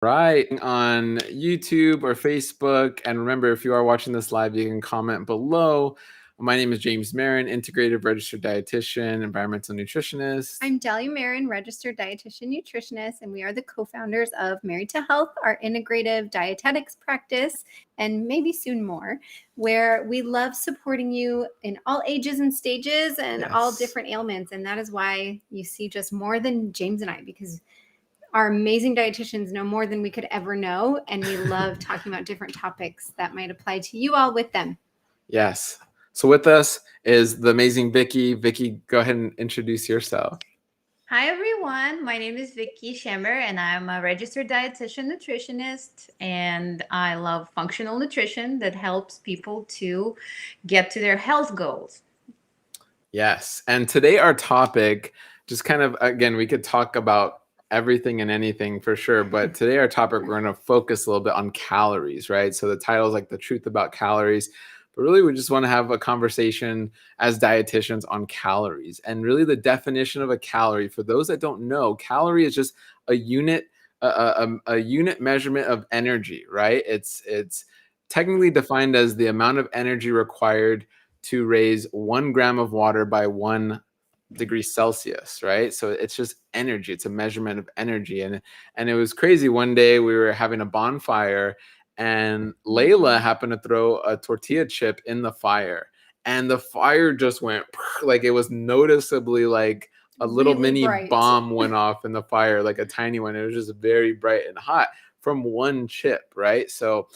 Right, on YouTube or Facebook. And remember, if you are watching this live, you can comment below. My name is James Marin, Integrative Registered Dietitian, Environmental Nutritionist. I'm Delia Marin, Registered Dietitian Nutritionist, and we are the co-founders of Married to Health, our integrative dietetics practice, and maybe soon more, where we love supporting you in all ages and stages and all different ailments. And that is why you see just more than James and I, because our amazing dietitians know more than we could ever know, and we love talking about different topics that might apply to you all with them. Yes. So with us is the amazing Vicky. Vicky, go ahead and introduce yourself. Hi, everyone. My name is Vicky Schemmer, and I'm a registered dietitian nutritionist, and I love functional nutrition that helps people to get to their health goals. Yes. And today our topic, just kind of, again, we could talk about everything and anything for sure, but today our topic, we're going to focus a little bit on calories, right? So the title is like the truth about calories, but really we just want to have a conversation as dietitians on calories. And really the definition of a calorie, for those that don't know, calorie is just a unit, a unit measurement of energy, right? It's technically defined as the amount of energy required to raise 1 gram of water by 1 degree Celsius, right? So it's just energy. It's a measurement of energy. And it was crazy. One day we were having a bonfire and Layla happened to throw a tortilla chip in the fire. And the fire just went like it was noticeably like a little Really mini bright. bomb went off in the fire, like a tiny one. It was just very bright and hot from one chip, right? So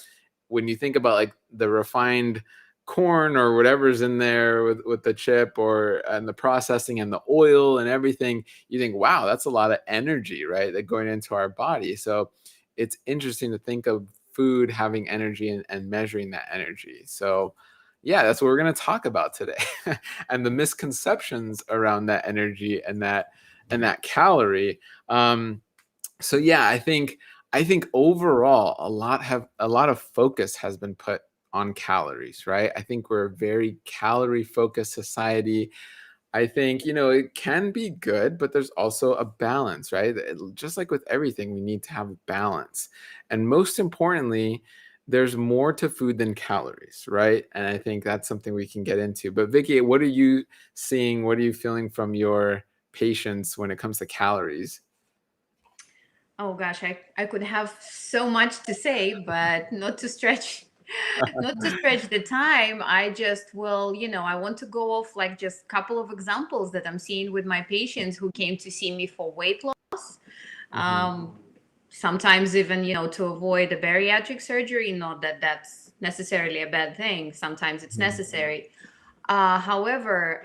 when you think about like the refined corn or whatever's in there with the chip and the processing and the oil and everything, you think, wow, that's a lot of energy, right? That going into our body. So it's interesting to think of food having energy and measuring that energy. So yeah, that's what we're going to talk about today. And the misconceptions around that energy and that calorie. So yeah, I think overall a lot of focus has been put on calories, right? I think we're a very calorie focused society. I think, it can be good, but there's also a balance, right? Just like with everything, we need to have a balance. And most importantly, there's more to food than calories, right? And I think that's something we can get into. But Vicky, what are you seeing? What are you feeling from your patients when it comes to calories? Oh gosh, I could have so much to say, but not to stretch the time. I just will, I want to go off like just a couple of examples that I'm seeing with my patients who came to see me for weight loss. Sometimes even, to avoid a bariatric surgery, not that that's necessarily a bad thing. Sometimes it's necessary. However,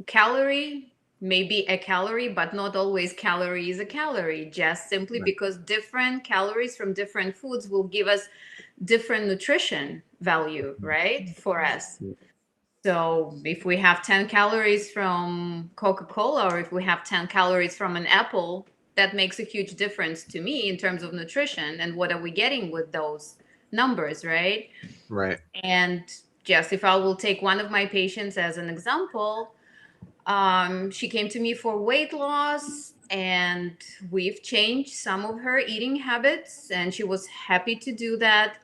calorie may be a calorie, but not always calorie is a calorie, just simply because different calories from different foods will give us different nutrition value, right, for us. So if we have 10 calories from Coca-Cola, or if we have 10 calories from an apple, that makes a huge difference to me in terms of nutrition and what are we getting with those numbers, right? Right. And just if I will take one of my patients as an example, she came to me for weight loss, and we've changed some of her eating habits, and she was happy to do that.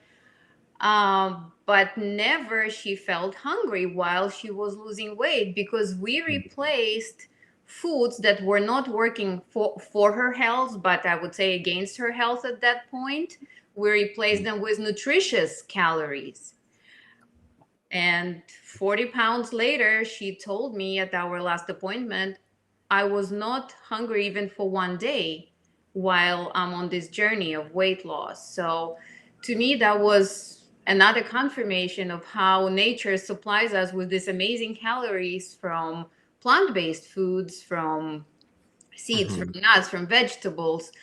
But never she felt hungry while she was losing weight, because we replaced foods that were not working for her health, but I would say against her health at that point. We replaced them with nutritious calories. And 40 pounds later, she told me at our last appointment, I was not hungry even for one day while I'm on this journey of weight loss. So to me, that was another confirmation of how nature supplies us with these amazing calories from plant-based foods, from seeds, from nuts, from vegetables.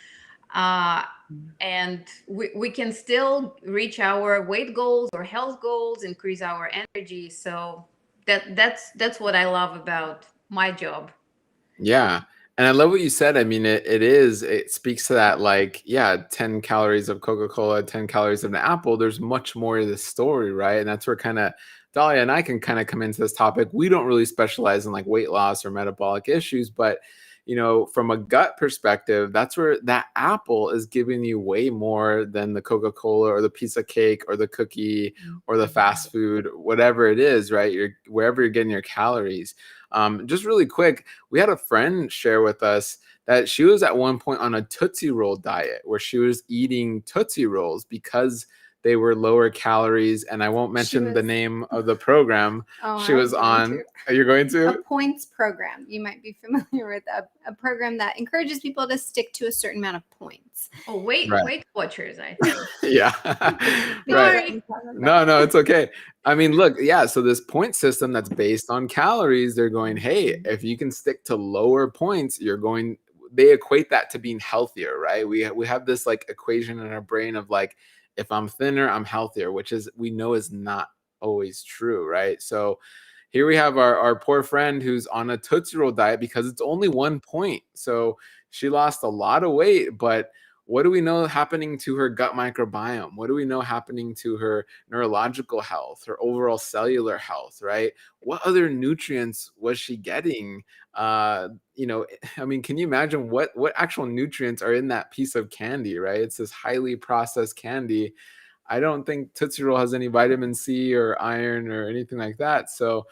And we can still reach our weight goals or health goals, increase our energy. So that's what I love about my job. Yeah. And I love what you said. I mean, it speaks to that, like, yeah, 10 calories of Coca-Cola, 10 calories of an apple. There's much more to the story, right? And that's where kind of Dahlia and I can kind of come into this topic. We don't really specialize in like weight loss or metabolic issues, but from a gut perspective, that's where that apple is giving you way more than the Coca-Cola or the piece of cake or the cookie or the fast food, whatever it is, right? Wherever you're getting your calories. Just really quick, we had a friend share with us that she was at one point on a Tootsie Roll diet where she was eating Tootsie Rolls because they were lower calories. And I won't mention the name of the program she was on. Are you going to? A points program. You might be familiar with a program that encourages people to stick to a certain amount of points. Oh, Weight Watchers, I think. Yeah. Right. No, it's okay. I mean, look, yeah. So this point system that's based on calories, they're going, hey, if you can stick to lower points, they equate that to being healthier, right? We have this like equation in our brain of like, if I'm thinner, I'm healthier, which we know is not always true, right? So here we have our poor friend who's on a Tootsie Roll diet because it's only 1 point. So she lost a lot of weight, but what do we know happening to her gut microbiome? What do we know happening to her neurological health, her overall cellular health, right? What other nutrients was she getting? I mean, can you imagine what actual nutrients are in that piece of candy, right? It's this highly processed candy. I don't think Tootsie Roll has any vitamin C or iron or anything like that. So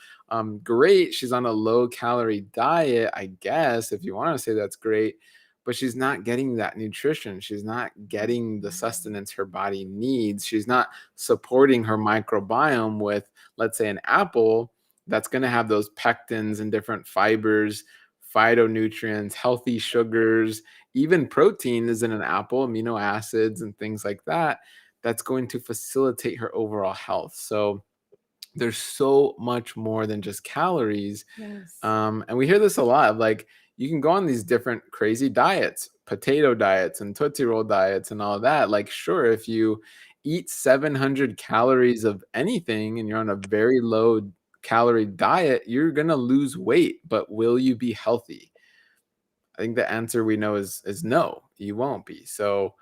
great, she's on a low calorie diet, I guess, if you want to say that's great, but she's not getting that nutrition. She's not getting the sustenance her body needs. She's not supporting her microbiome with, let's say, an apple that's going to have those pectins and different fibers, phytonutrients, healthy sugars, even protein is in an apple, amino acids and things like that. That's going to facilitate her overall health. So there's so much more than just calories. Yes. And we hear this a lot of like, you can go on these different crazy diets, potato diets and Tootsie Roll diets and all of that. Like, sure, if you eat 700 calories of anything and you're on a very low calorie diet, you're going to lose weight, but will you be healthy? I think the answer we know is no, you won't be. So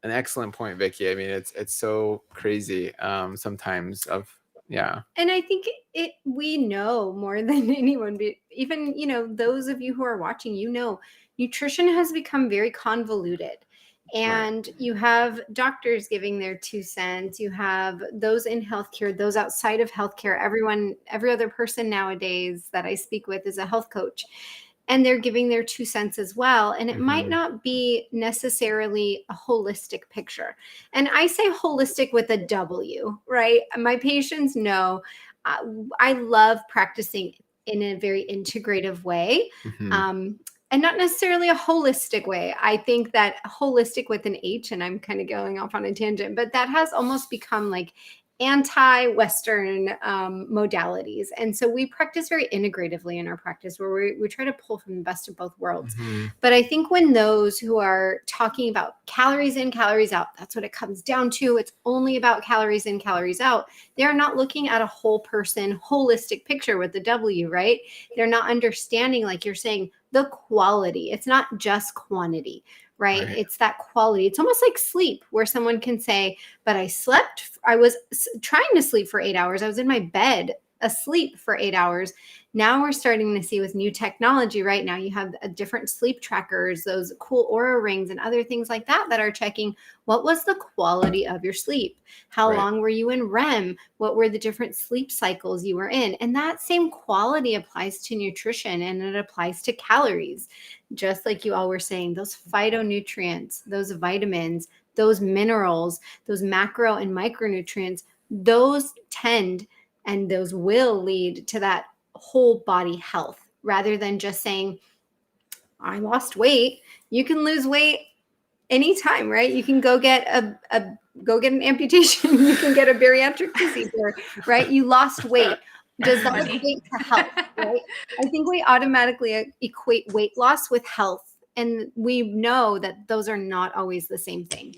an excellent point, Vicky. I mean, it's so crazy sometimes yeah. And I think we know more than anyone, even, those of you who are watching, nutrition has become very convoluted. And you have doctors giving their 2 cents. You have those in healthcare, those outside of healthcare. Every other person nowadays that I speak with is a health coach. And they're giving their 2 cents as well. And it might not be necessarily a holistic picture. And I say holistic with a W, right? My patients know I love practicing in a very integrative way. And not necessarily a holistic way. I think that holistic with an H, and I'm kind of going off on a tangent, but that has almost become like anti-Western modalities. And so we practice very integratively in our practice where we try to pull from the best of both worlds. But I think when those who are talking about calories in, calories out, that's what it comes down to. It's only about calories in, calories out. They're not looking at a whole person, holistic picture with the W, right? They're not understanding, like you're saying, the quality. It's not just quantity. Right? It's that quality. It's almost like sleep where someone can say, but I was trying to sleep for 8 hours. I was in my bed asleep for 8 hours. Now we're starting to see with new technology, right? Now you have different sleep trackers, those cool Aura rings and other things like that are checking what was the quality of your sleep? How long were you in REM? What were the different sleep cycles you were in? And that same quality applies to nutrition and it applies to calories. Just like you all were saying, those phytonutrients, those vitamins, those minerals, those macro and micronutrients, those tend and those will lead to that whole body health rather than just saying, I lost weight. You can lose weight anytime, right? You can go get an amputation. You can get a bariatric procedure, right? You lost weight. Does that equate to health, right? I think we automatically equate weight loss with health. And we know that those are not always the same thing.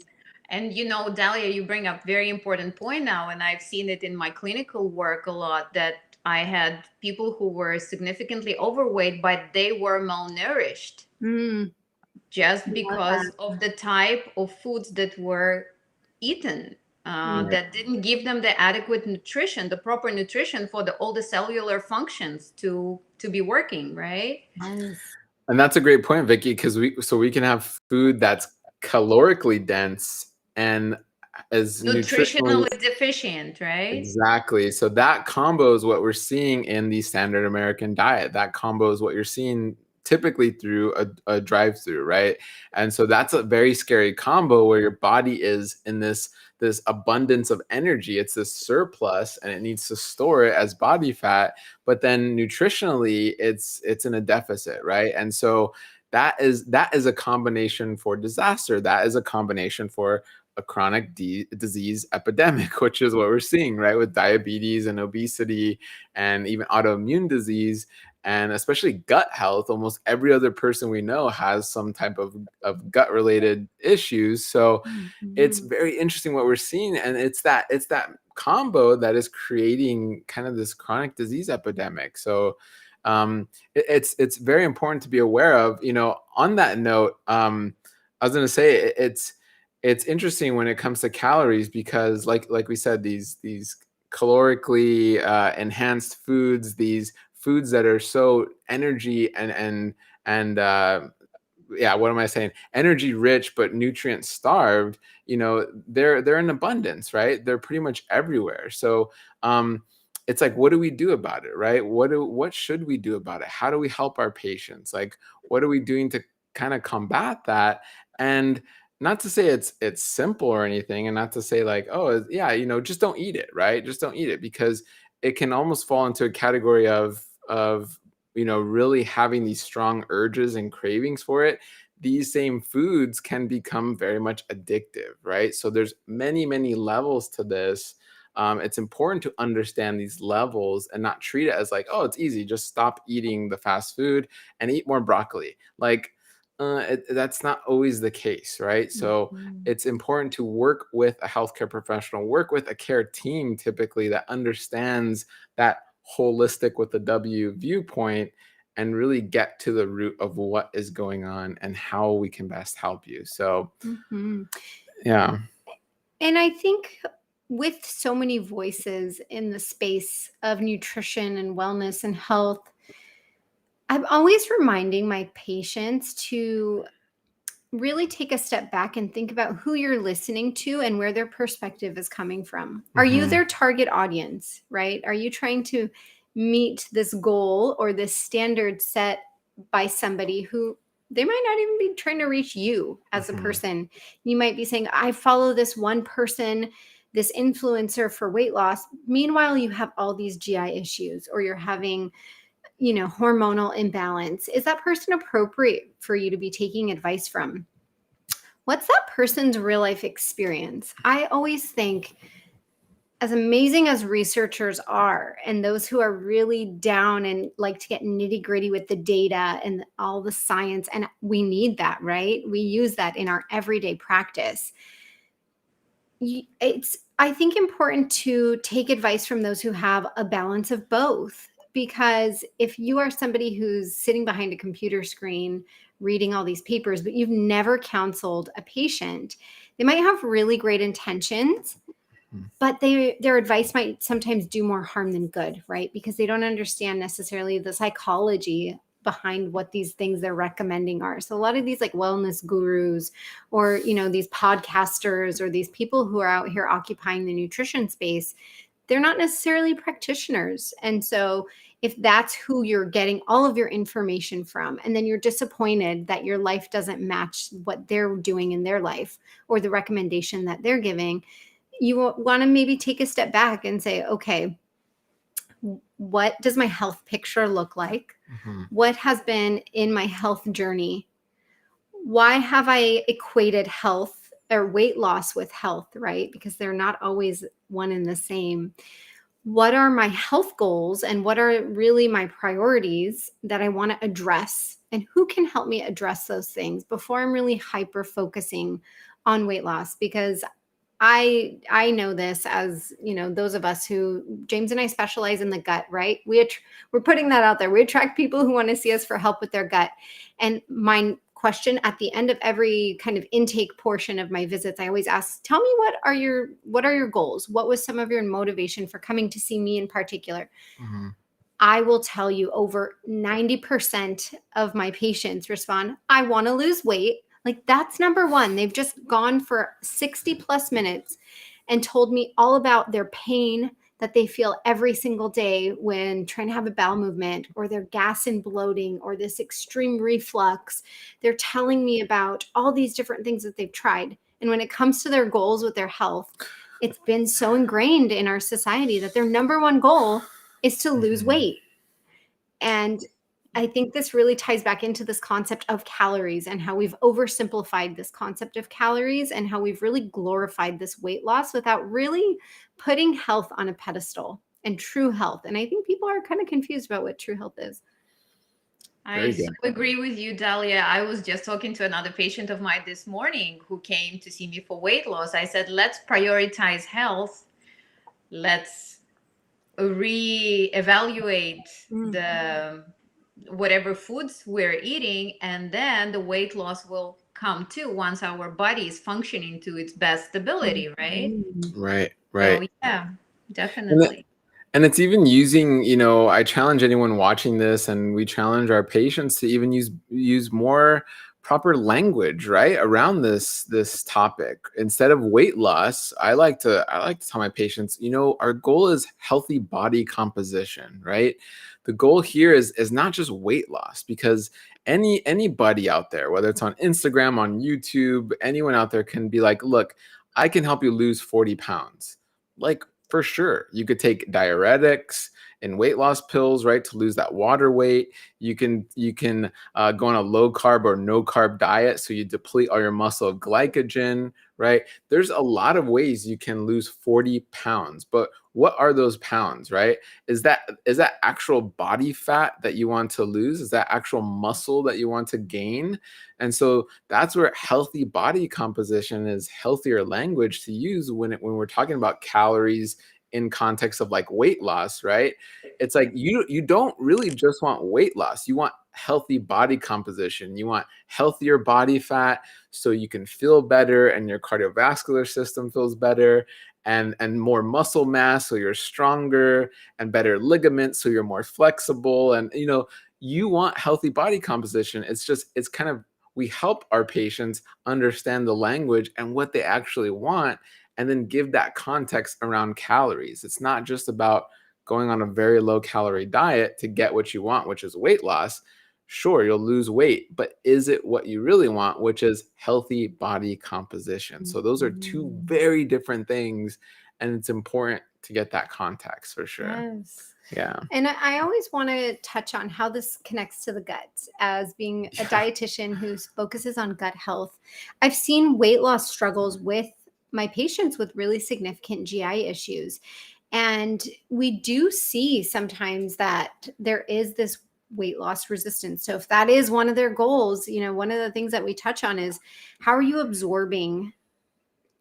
And Dalia, you bring up very important point now, and I've seen it in my clinical work a lot, that I had people who were significantly overweight, but they were malnourished just because of the type of foods that were eaten. That didn't give them the adequate nutrition, the proper nutrition for all the cellular functions to be working, right? And that's a great point, Vicky, because we can have food that's calorically dense and as nutritionally. Nutritionally deficient, right? Exactly. So that combo is what we're seeing in the standard American diet. That combo is what you're seeing typically through a drive-through, right? And so that's a very scary combo where your body is in this abundance of energy. It's this surplus and it needs to store it as body fat, but then nutritionally it's in a deficit, right? And so that is a combination for disaster. That is a combination for a chronic disease epidemic, which is what we're seeing, right? With diabetes and obesity and even autoimmune disease, and especially gut health. Almost every other person we know has some type of gut related issues. So it's very interesting what we're seeing. And it's that combo that is creating kind of this chronic disease epidemic. So it's very important to be aware of. On that note, I was going to say it's interesting when it comes to calories, because like we said, these calorically enhanced foods, these foods that are so energy and yeah, what am I saying? Energy rich but nutrient starved. They're in abundance, right? They're pretty much everywhere. So it's like, what do we do about it, right? What should we do about it? How do we help our patients? Like, what are we doing to kind of combat that? And not to say it's simple or anything, and not to say like, oh yeah, just don't eat it, right? Just don't eat it, because it can almost fall into a category of really having these strong urges and cravings for it. These same foods can become very much addictive, right? So there's many levels to this. It's important to understand these levels and not treat it as like, oh, it's easy, just stop eating the fast food and eat more broccoli. Like, that's not always the case, right? So it's important to work with a healthcare professional, work with a care team typically that understands that holistic with the W viewpoint, and really get to the root of what is going on and how we can best help you. So yeah. And I think with so many voices in the space of nutrition and wellness and health, I'm always reminding my patients to really take a step back and think about who you're listening to and where their perspective is coming from. Are you their target audience, right? Are you trying to meet this goal or this standard set by somebody who they might not even be trying to reach you as a person? You might be saying, I follow this one person, this influencer for weight loss. Meanwhile, you have all these GI issues, or you're having hormonal imbalance. Is that person appropriate for you to be taking advice from? What's that person's real life experience? I always think, as amazing as researchers are, and those who are really down and like to get nitty gritty with the data and all the science, and we need that, right? We use that in our everyday practice. It's, I think, important to take advice from those who have a balance of both. Because if you are somebody who's sitting behind a computer screen reading all these papers, but you've never counseled a patient, they might have really great intentions, but their advice might sometimes do more harm than good, right? Because they don't understand necessarily the psychology behind what these things they're recommending are. So a lot of these like wellness gurus, or these podcasters, or these people who are out here occupying the nutrition space, they're not necessarily practitioners. And so if that's who you're getting all of your information from, and then you're disappointed that your life doesn't match what they're doing in their life or the recommendation that they're giving, you want to maybe take a step back and say, okay, what does my health picture look like? What has been in my health journey? Why have I equated health or weight loss with health, right? Because they're not always one and the same. What are my health goals, and what are really my priorities that I want to address, and who can help me address those things before I'm really hyper focusing on weight loss? Because I know this, as those of us who, James and I, specialize in the gut, right? We're putting that out there. We attract people who want to see us for help with their gut. And my question at the end of every kind of intake portion of my visits, I always ask, tell me, what are your goals? What was some of your motivation for coming to see me in particular? I will tell you over 90% of my patients respond, I want to lose weight. Like that's number one. They've just gone for 60 plus minutes and told me all about their pain that they feel every single day when trying to have a bowel movement, or their gas and bloating, or this extreme reflux. They're telling me about all these different things that they've tried. And when it comes to their goals with their health, it's been so ingrained in our society that their number one goal is to lose weight. And I think this really ties back into this concept of calories and how we've oversimplified this concept of calories and how we've really glorified this weight loss without really putting health on a pedestal and true health. And I think people are kind of confused about what true health is. I so agree with you, Dahlia. I was just talking to another patient of mine this morning who came to see me for weight loss. I said, let's prioritize health. Let's reevaluate the whatever foods we're eating, and then the weight loss will come too once our body is functioning to its best ability, right? Right. So, yeah, definitely. And it's even using, I challenge anyone watching this, and we challenge our patients to even use more proper language, right, around this topic. Instead of weight loss, I like to tell my patients, our goal is healthy body composition, right? The goal here is not just weight loss, because anybody out there, whether it's on Instagram, on YouTube, anyone out there can be like, look, I can help you lose 40 pounds. Like, for sure, you could take diuretics and weight loss pills, right, to lose that water weight. You can go on a low carb or no carb diet, so you deplete all your muscle glycogen, right? There's a lot of ways you can lose 40 pounds, but what are those pounds, right? Is that actual body fat that you want to lose? Is that actual muscle that you want to gain? And so that's where healthy body composition is healthier language to use when we're talking about calories in context of like weight loss, right? It's like you don't really just want weight loss. You want healthy body composition. You want healthier body fat so you can feel better and your cardiovascular system feels better, and more muscle mass so you're stronger, and better ligaments so you're more flexible. And you want healthy body composition. It's kind of, we help our patients understand the language and what they actually want, and then give that context around calories. It's not just about going on a very low calorie diet to get what you want, which is weight loss. Sure, you'll lose weight, but is it what you really want, which is healthy body composition? So those are two very different things, and it's important to get that context for sure. Yes. Yeah. And I always want to touch on how this connects to the gut. As being a dietitian who focuses on gut health, I've seen weight loss struggles with my patients with really significant GI issues. And we do see sometimes that there is this weight loss resistance. So if that is one of their goals, one of the things that we touch on is, how are you absorbing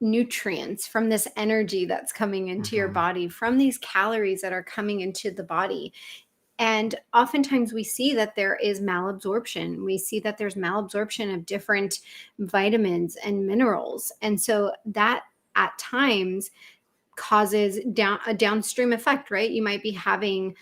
nutrients from this energy that's coming into your body, from these calories that are coming into the body? And oftentimes we see that there is malabsorption. We see that there's malabsorption of different vitamins and minerals. And so that at times causes a downstream effect, right? You might be having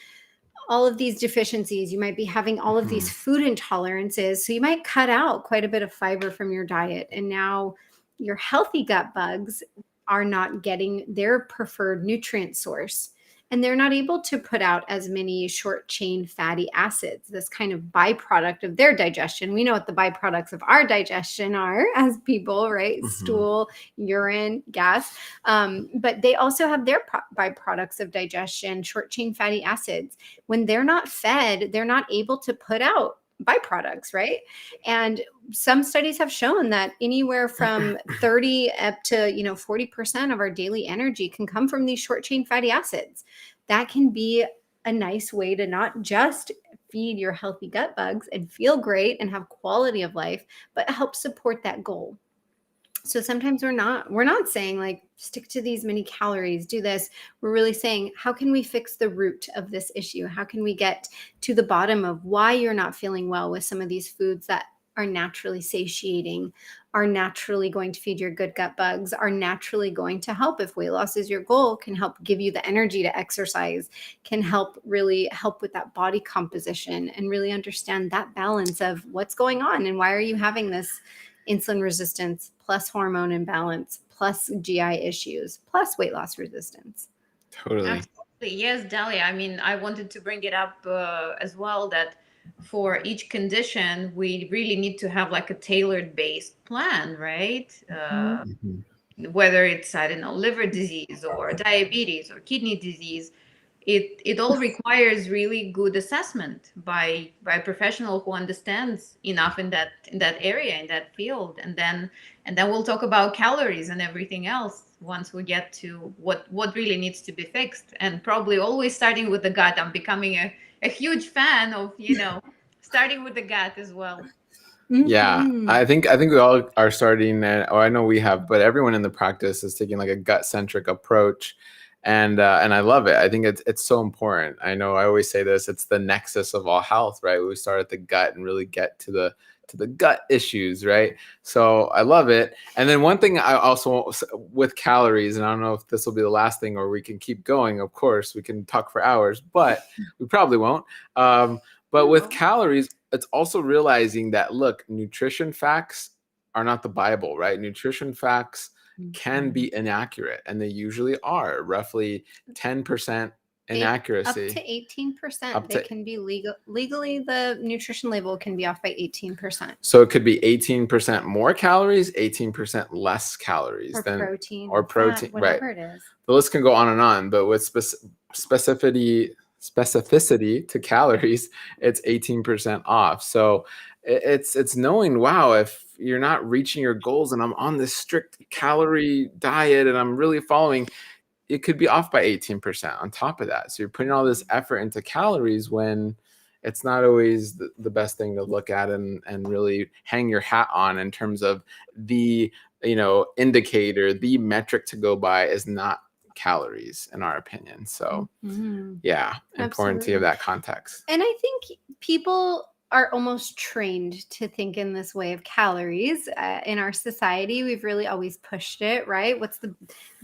all of these deficiencies. You might be having all of these food intolerances. So you might cut out quite a bit of fiber from your diet. And now your healthy gut bugs are not getting their preferred nutrient source. And they're not able to put out as many short chain fatty acids, this kind of byproduct of their digestion. We know what the byproducts of our digestion are as people, right? Stool, urine, gas. But they also have their byproducts of digestion, short chain fatty acids. When they're not fed, they're not able to put out byproducts, right? And some studies have shown that anywhere from 30 up to 40% of our daily energy can come from these short chain fatty acids. That can be a nice way to not just feed your healthy gut bugs and feel great and have quality of life, but help support that goal. So sometimes we're not saying like, stick to these many calories, do this. We're really saying, how can we fix the root of this issue? How can we get to the bottom of why you're not feeling well with some of these foods that are naturally satiating, are naturally going to feed your good gut bugs, are naturally going to help if weight loss is your goal, can help give you the energy to exercise, can really help with that body composition, and really understand that balance of what's going on and why are you having this insulin resistance plus hormone imbalance plus GI issues plus weight loss resistance. Totally. Absolutely. Yes, Dahlia. I mean, I wanted to bring it up as well that for each condition, we really need to have like a tailored based plan, right? Whether it's, I don't know, liver disease or diabetes or kidney disease, it all requires really good assessment by a professional who understands enough in that area, in that field, and then we'll talk about calories and everything else once we get to what really needs to be fixed. And probably always starting with the gut. I'm becoming a huge fan of starting with the gut as well. Yeah, I think we all are starting, or I know we have, but everyone in the practice is taking like a gut-centric approach, and I love it. I think it's so important. I know I always say this: it's the nexus of all health, right? We start at the gut and really get to the gut issues, right? So I love it. And then one thing I also with calories, and I don't know if this will be the last thing or we can keep going. Of course, we can talk for hours, but we probably won't. But with calories, it's also realizing that, look, nutrition facts are not the Bible, right? Nutrition facts can be inaccurate, and they usually are, roughly 10% inaccuracy. Up to 18%. They can be legally, the nutrition label can be off by 18%. So it could be 18% more calories, 18% less calories. Or protein. Or protein, fat, whatever it is. The list can go on and on, but with specificity to calories, it's 18% off. So it's knowing, wow, if you're not reaching your goals and I'm on this strict calorie diet and I'm really following, it could be off by 18% on top of that. So you're putting all this effort into calories when it's not always the best thing to look at and really hang your hat on in terms of the indicator, the metric to go by is not calories, in our opinion. So yeah, important to have that context. And I think people are almost trained to think in this way of calories. In our society, we've really always pushed it, right? What's the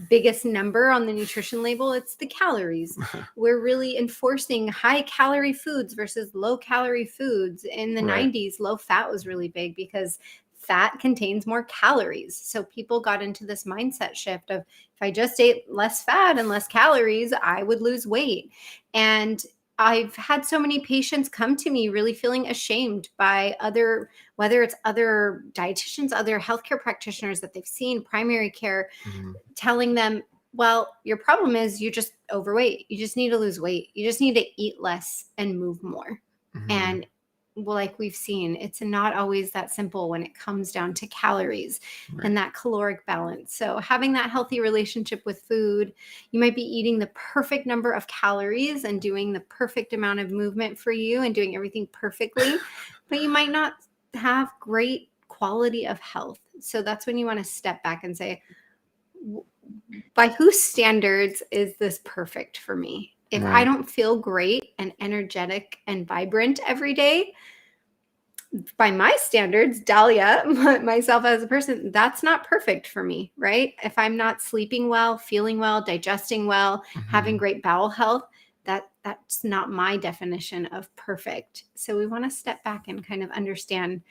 biggest number on the nutrition label? It's the calories. We're really enforcing high calorie foods versus low calorie foods. In the 90s, low fat was really big because fat contains more calories. So people got into this mindset shift of, if I just ate less fat and less calories, I would lose weight. And I've had so many patients come to me really feeling ashamed by whether it's other dietitians, other healthcare practitioners that they've seen, primary care, telling them, well, your problem is you're just overweight. You just need to lose weight. You just need to eat less and move more. And like we've seen, it's not always that simple when it comes down to calories and that caloric balance. So having that healthy relationship with food, you might be eating the perfect number of calories and doing the perfect amount of movement for you and doing everything perfectly, but you might not have great quality of health. So that's when you want to step back and say, by whose standards is this perfect for me? If I don't feel great and energetic and vibrant every day, by my standards, Dahlia, myself as a person, that's not perfect for me, right? If I'm not sleeping well, feeling well, digesting well, having great bowel health, that's not my definition of perfect. So we want to step back and kind of understand,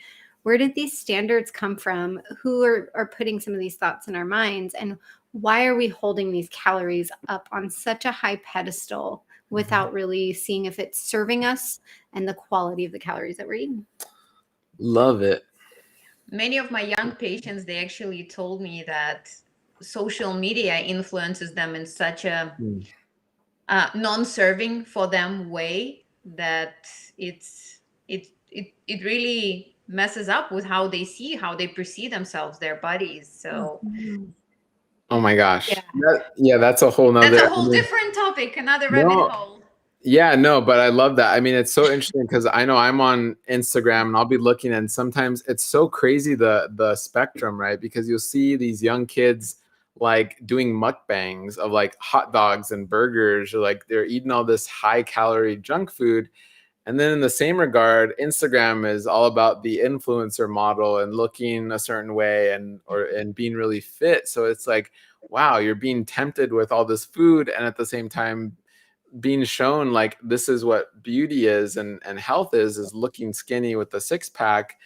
where did these standards come from? Who are putting some of these thoughts in our minds? And why are we holding these calories up on such a high pedestal without really seeing if it's serving us and the quality of the calories that we're eating? Love it. Many of my young patients, they actually told me that social media influences them in such a non-serving for them way that it really messes up with how they see, how they perceive themselves, their bodies. So oh my gosh. That's a whole nother. That's a whole different topic, another rabbit hole. Yeah, no, but I love that. I mean, it's so interesting because I know I'm on Instagram and I'll be looking, and sometimes it's so crazy, the spectrum, right? Because you'll see these young kids like doing mukbangs of like hot dogs and burgers, or like they're eating all this high calorie junk food. And then in the same regard, Instagram is all about the influencer model and looking a certain way and being really fit. So it's like, wow, you're being tempted with all this food, and at the same time being shown like this is what beauty is and health is looking skinny with the six pack.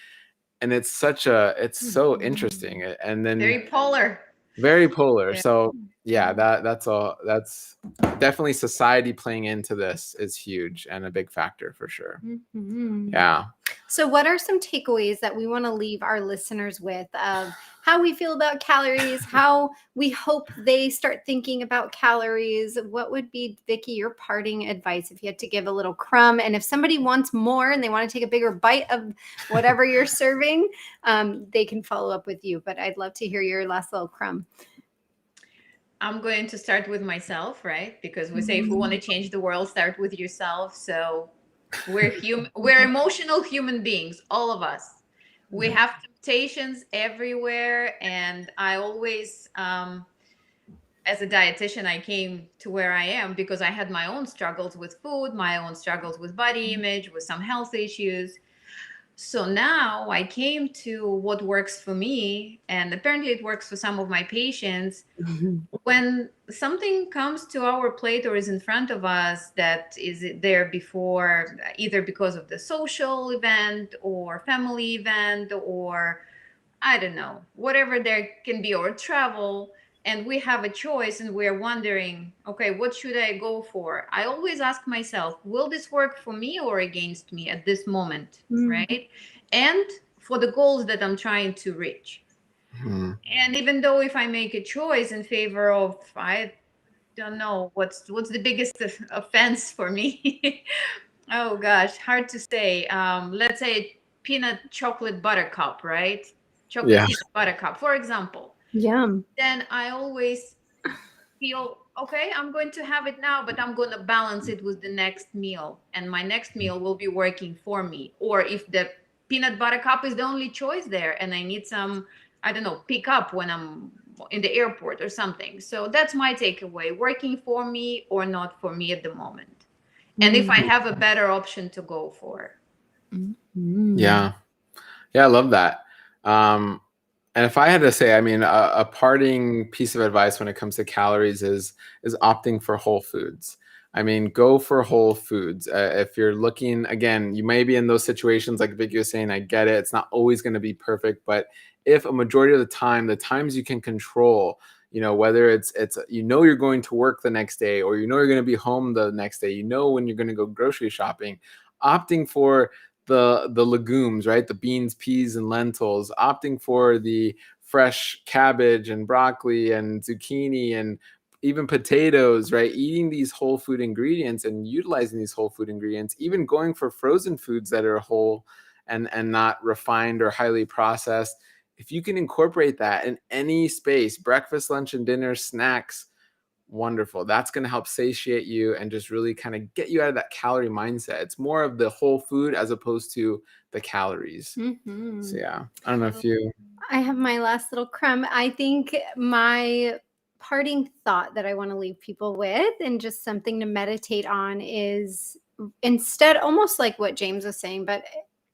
And it's so interesting. And then Very polar. very polar. Yeah. So yeah, that's definitely society playing into this is huge and a big factor for sure. Yeah. So what are some takeaways that we want to leave our listeners with of how we feel about calories, how we hope they start thinking about calories? What would be, Vicky, your parting advice if you had to give a little crumb? And if somebody wants more and they want to take a bigger bite of whatever you're serving, they can follow up with you. But I'd love to hear your last little crumb. I'm going to start with myself, right? Because we say if we want to change the world, start with yourself. So we're emotional human beings, all of us. We have temptations everywhere. And I always, as a dietitian, I came to where I am because I had my own struggles with food, my own struggles with body image, with some health issues. So now I came to what works for me, and apparently it works for some of my patients. When something comes to our plate or is in front of us that is there before, either because of the social event or family event or I don't know, whatever there can be, or travel, and we have a choice and we're wondering, okay, what should I go for? I always ask myself, will this work for me or against me at this moment, right? And for the goals that I'm trying to reach. And even though if I make a choice in favor of, I don't know, what's the biggest offense for me? Oh gosh, hard to say. Let's say peanut chocolate buttercup, right? Chocolate peanut buttercup, for example. Yum. Then I always feel, okay, I'm going to have it now, but I'm going to balance it with the next meal. And my next meal will be working for me. Or if the peanut buttercup is the only choice there and I need some, I don't know, pick up when I'm in the airport or something. So that's my takeaway, working for me or not for me at the moment. And if I have a better option to go for. Yeah, I love that. And if I had to say, I mean, a parting piece of advice when it comes to calories is opting for whole foods. I mean, go for whole foods. If you're looking, again, you may be in those situations like Vicky was saying, I get it. It's not always going to be perfect, but if a majority of the times you can control, whether it's you're going to work the next day, or you're going to be home the next day, when you're going to go grocery shopping, opting for the legumes, right? The beans, peas, and lentils, opting for the fresh cabbage and broccoli and zucchini and even potatoes, right? Eating these whole food ingredients and utilizing these whole food ingredients, even going for frozen foods that are whole and not refined or highly processed. If you can incorporate that in any space, breakfast, lunch, and dinner, snacks, wonderful. That's going to help satiate you and just really kind of get you out of that calorie mindset. It's more of the whole food as opposed to the calories. So yeah, I don't know if you... I have my last little crumb. I think my parting thought that I want to leave people with, and just something to meditate on, is instead, almost like what James was saying, but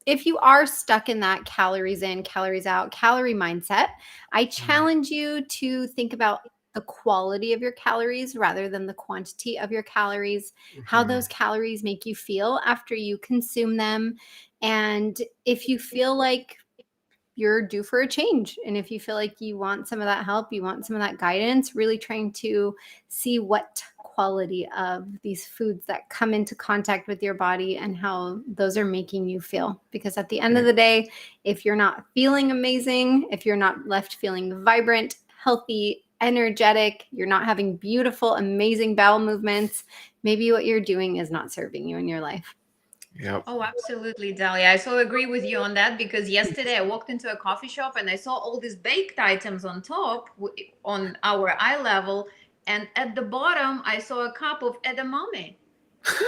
if you are stuck in that calories in, calories out, calorie mindset, I challenge you to think about the quality of your calories rather than the quantity of your calories, how those calories make you feel after you consume them. And if you feel like you're due for a change, and if you feel like you want some of that help, you want some of that guidance, really trying to see what quality of these foods that come into contact with your body and how those are making you feel. Because at the end of the day, if you're not feeling amazing, if you're not left feeling vibrant, healthy, energetic, you're not having beautiful, amazing bowel movements, maybe what you're doing is not serving you in your life. Yep. Oh, absolutely, Dahlia. I so agree with you on that, because yesterday I walked into a coffee shop and I saw all these baked items on top on our eye level. And at the bottom, I saw a cup of edamame,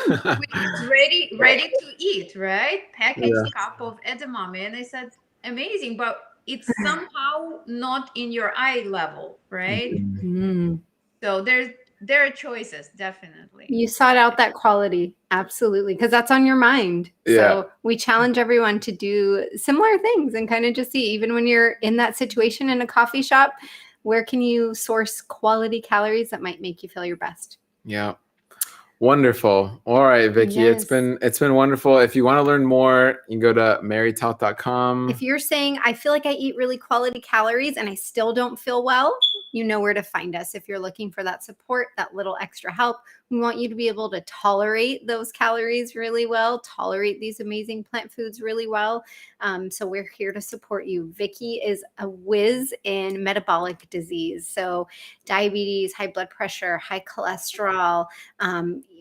which is ready to eat, right? Packaged cup of edamame. And I said, amazing, but it's somehow not in your eye level, right? So there are choices, definitely. You sought out that quality. Absolutely. Because that's on your mind. Yeah. So we challenge everyone to do similar things and kind of just see, even when you're in that situation in a coffee shop, where can you source quality calories that might make you feel your best? Yeah. Wonderful. All right, Vicky, Yes. it's been wonderful. If you want to learn more, you can go to marytalk.com. If you're saying, I feel like I eat really quality calories and I still don't feel well, you know where to find us. If you're looking for that support, that little extra help, we want you to be able to tolerate those calories really well, tolerate these amazing plant foods really well. So we're here to support you. Vicky is a whiz in metabolic disease. So diabetes, high blood pressure, high cholesterol,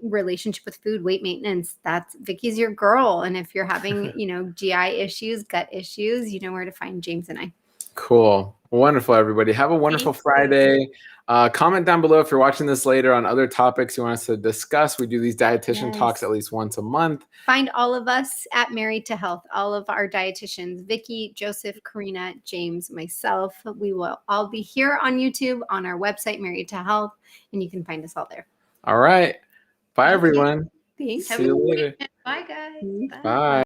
relationship with food, weight maintenance. That's Vicky's your girl. And if you're having, GI issues, gut issues, you know where to find James and I. Cool. Wonderful, everybody. Have a wonderful Friday. Comment down below if you're watching this later on other topics you want us to discuss. We do these dietitian talks at least once a month. Find all of us at Married to Health, all of our dietitians, Vicky, Joseph, Karina, James, myself. We will all be here on YouTube, on our website, Married to Health, and you can find us all there. All right. Bye, everyone. Thanks. See you later. Bye, guys. Bye.